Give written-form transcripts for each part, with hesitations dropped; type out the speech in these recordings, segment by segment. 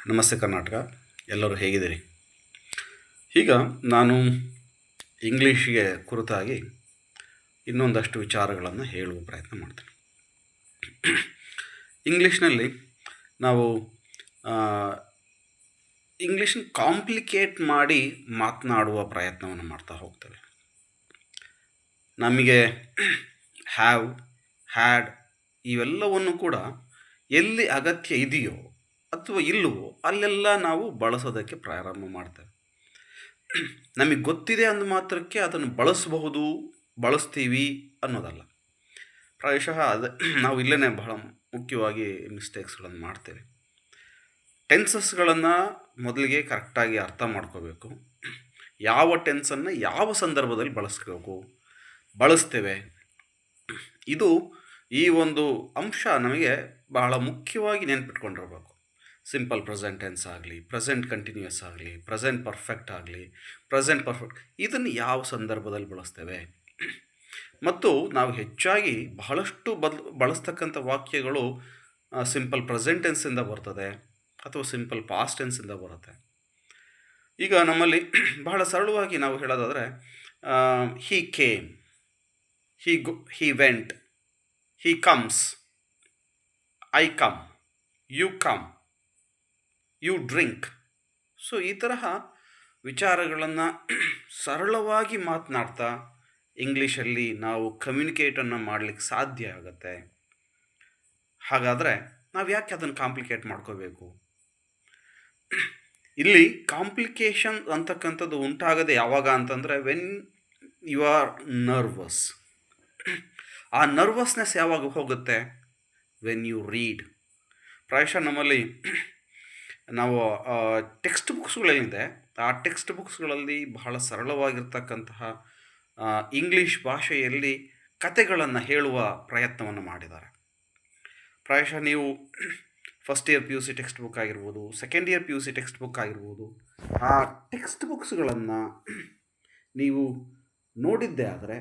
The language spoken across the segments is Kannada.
ನಮಸ್ತೆ ಕರ್ನಾಟಕ, ಎಲ್ಲರೂ ಹೇಗಿದ್ದೀರಿ? ಈಗ ನಾನು ಇಂಗ್ಲೀಷಿಗೆ ಕುರಿತಾಗಿ ಇನ್ನೊಂದಷ್ಟು ವಿಚಾರಗಳನ್ನು ಹೇಳುವ ಪ್ರಯತ್ನ ಮಾಡ್ತೇನೆ. ಇಂಗ್ಲೀಷ್ನಲ್ಲಿ ನಾವು ಇಂಗ್ಲೀಷ್ನ ಕಾಂಪ್ಲಿಕೇಟ್ ಮಾಡಿ ಮಾತನಾಡುವ ಪ್ರಯತ್ನವನ್ನು ಮಾಡ್ತಾ ಹೋಗ್ತೇವೆ. ನಮಗೆ ಹ್ಯಾವ್, ಹ್ಯಾಡ್ ಇವೆಲ್ಲವನ್ನು ಕೂಡ ಎಲ್ಲಿ ಅಗತ್ಯ ಇದೆಯೋ ಅಥವಾ ಇಲ್ಲವೋ ಅಲ್ಲೆಲ್ಲ ನಾವು ಬಳಸೋದಕ್ಕೆ ಪ್ರಾರಂಭ ಮಾಡ್ತೇವೆ. ನಮಗೆ ಗೊತ್ತಿದೆ ಅಂದ ಮಾತ್ರಕ್ಕೆ ಅದನ್ನು ಬಳಸ್ತೀವಿ ಅನ್ನೋದಲ್ಲ. ಪ್ರಾಯಶಃ ನಾವು ಇಲ್ಲೇ ಬಹಳ ಮುಖ್ಯವಾಗಿ ಮಿಸ್ಟೇಕ್ಸ್ಗಳನ್ನು ಮಾಡ್ತೇವೆ. ಟೆನ್ಸಸ್ಗಳನ್ನು ಮೊದಲಿಗೆ ಕರೆಕ್ಟಾಗಿ ಅರ್ಥ ಮಾಡ್ಕೋಬೇಕು. ಯಾವ ಟೆನ್ಸನ್ನು ಯಾವ ಸಂದರ್ಭದಲ್ಲಿ ಬಳಸ್ತೇವೆ, ಇದು ಈ ಒಂದು ಅಂಶ ನಮಗೆ ಬಹಳ ಮುಖ್ಯವಾಗಿ ನೆನ್ಪಿಟ್ಕೊಂಡಿರ್ಬೇಕು. ಸಿಂಪಲ್ ಪ್ರೆಸೆಂಟ್ ಟೆನ್ಸ್ ಆಗಲಿ, ಪ್ರೆಸೆಂಟ್ ಕಂಟಿನ್ಯೂಯಸ್ ಆಗಲಿ, ಪ್ರೆಸೆಂಟ್ ಪರ್ಫೆಕ್ಟ್ ಆಗಲಿ, ಪ್ರೆಸೆಂಟ್ ಪರ್ಫೆಕ್ಟ್ ಇದನ್ನು ಯಾವ ಸಂದರ್ಭದಲ್ಲಿ ಬಳಸ್ತೇವೆ. ಮತ್ತು ನಾವು ಹೆಚ್ಚಾಗಿ ಬಹಳಷ್ಟು ಬಳಸ್ತಕ್ಕಂಥ ವಾಕ್ಯಗಳು ಸಿಂಪಲ್ ಪ್ರೆಸೆಂಟ್ ಟೆನ್ಸಿಂದ ಬರ್ತದೆ ಅಥವಾ ಸಿಂಪಲ್ ಪಾಸ್ಟ್ ಟೆನ್ಸಿಂದ ಬರುತ್ತೆ. ಈಗ ನಮ್ಮಲ್ಲಿ ಬಹಳ ಸರಳವಾಗಿ ನಾವು ಹೇಳೋದಾದರೆ, he came, he went, he comes, I come, you come, you drink. So ಈ ತರಹ ವಿಚಾರಗಳನ್ನು ಸರಳವಾಗಿ ಮಾತನಾಡ್ತಾ ಇಂಗ್ಲೀಷಲ್ಲಿ ನಾವು ಕಮ್ಯುನಿಕೇಟನ್ನು ಮಾಡಲಿಕ್ಕೆ ಸಾಧ್ಯ ಆಗುತ್ತೆ. ಹಾಗಾದರೆ ನಾವು ಯಾಕೆ ಅದನ್ನು ಕಾಂಪ್ಲಿಕೇಟ್ ಮಾಡ್ಕೋಬೇಕು? ಇಲ್ಲಿ ಕಾಂಪ್ಲಿಕೇಶನ್ ಅಂತಕ್ಕಂಥದ್ದು ಉಂಟಾಗದೆ ಯಾವಾಗ ಅಂತಂದರೆ, ವೆನ್ ಯು ಆರ್ ನರ್ವಸ್. ಆ ನರ್ವಸ್ನೆಸ್ ಯಾವಾಗ ಹೋಗುತ್ತೆ? When you read. ಪ್ರಾಯಶಃ ನಮ್ಮಲ್ಲಿ ನಾವು ಟೆಕ್ಸ್ಟ್ ಬುಕ್ಸ್ಗಳೇನಿದೆ, ಆ ಟೆಕ್ಸ್ಟ್ ಬುಕ್ಸ್ಗಳಲ್ಲಿ ಬಹಳ ಸರಳವಾಗಿರ್ತಕ್ಕಂತಹ ಇಂಗ್ಲೀಷ್ ಭಾಷೆಯಲ್ಲಿ ಕತೆಗಳನ್ನು ಹೇಳುವ ಪ್ರಯತ್ನವನ್ನು ಮಾಡಿದ್ದಾರೆ. ಪ್ರಾಯಶಃ ನೀವು first year PUC text book ಆಗಿರ್ಬೋದು, second year PUC text book ಆಗಿರ್ಬೋದು, ಆ ಟೆಕ್ಸ್ಟ್ ಬುಕ್ಸ್ಗಳನ್ನು ನೀವು ನೋಡಿದ್ದೇ ಆದರೆ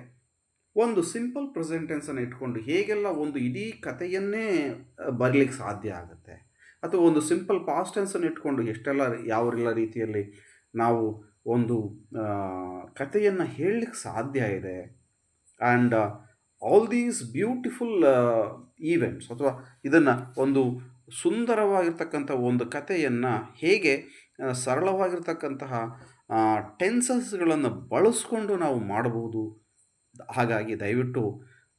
ಒಂದು ಸಿಂಪಲ್ ಪ್ರೆಸೆಂಟ್ ಟೆನ್ಸನ್ನು ಇಟ್ಕೊಂಡು ಹೇಗೆಲ್ಲ ಒಂದು ಇಡೀ ಕಥೆಯನ್ನೇ ಬರಲಿಕ್ಕೆ ಸಾಧ್ಯ ಆಗುತ್ತೆ, ಅಥವಾ ಒಂದು ಸಿಂಪಲ್ ಪಾಸ್ಟ್ ಟೆನ್ಸನ್ನು ಇಟ್ಕೊಂಡು ಯಾವೆಲ್ಲ ರೀತಿಯಲ್ಲಿ ನಾವು ಒಂದು ಕಥೆಯನ್ನು ಹೇಳಲಿಕ್ಕೆ ಸಾಧ್ಯ ಇದೆ. And all these beautiful events, ಅಥವಾ ಇದನ್ನು ಒಂದು ಸುಂದರವಾಗಿರ್ತಕ್ಕಂಥ ಒಂದು ಕಥೆಯನ್ನು ಹೇಗೆ ಸರಳವಾಗಿರ್ತಕ್ಕಂತಹ ಟೆನ್ಸಸ್ಗಳನ್ನು ಬಳಸ್ಕೊಂಡು ನಾವು ಮಾಡಬಹುದು. ಹಾಗಾಗಿ ದಯವಿಟ್ಟು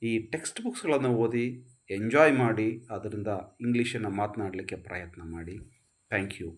ಈ ಟೆಕ್ಸ್ಟ್ ಬುಕ್ಸ್ಗಳನ್ನು ಓದಿ ಎಂಜಾಯ್ ಮಾಡಿ, ಅದರಿಂದ ಇಂಗ್ಲೀಷನ್ನು ಮಾತನಾಡಲಿಕ್ಕೆ ಪ್ರಯತ್ನ ಮಾಡಿ. Thank you.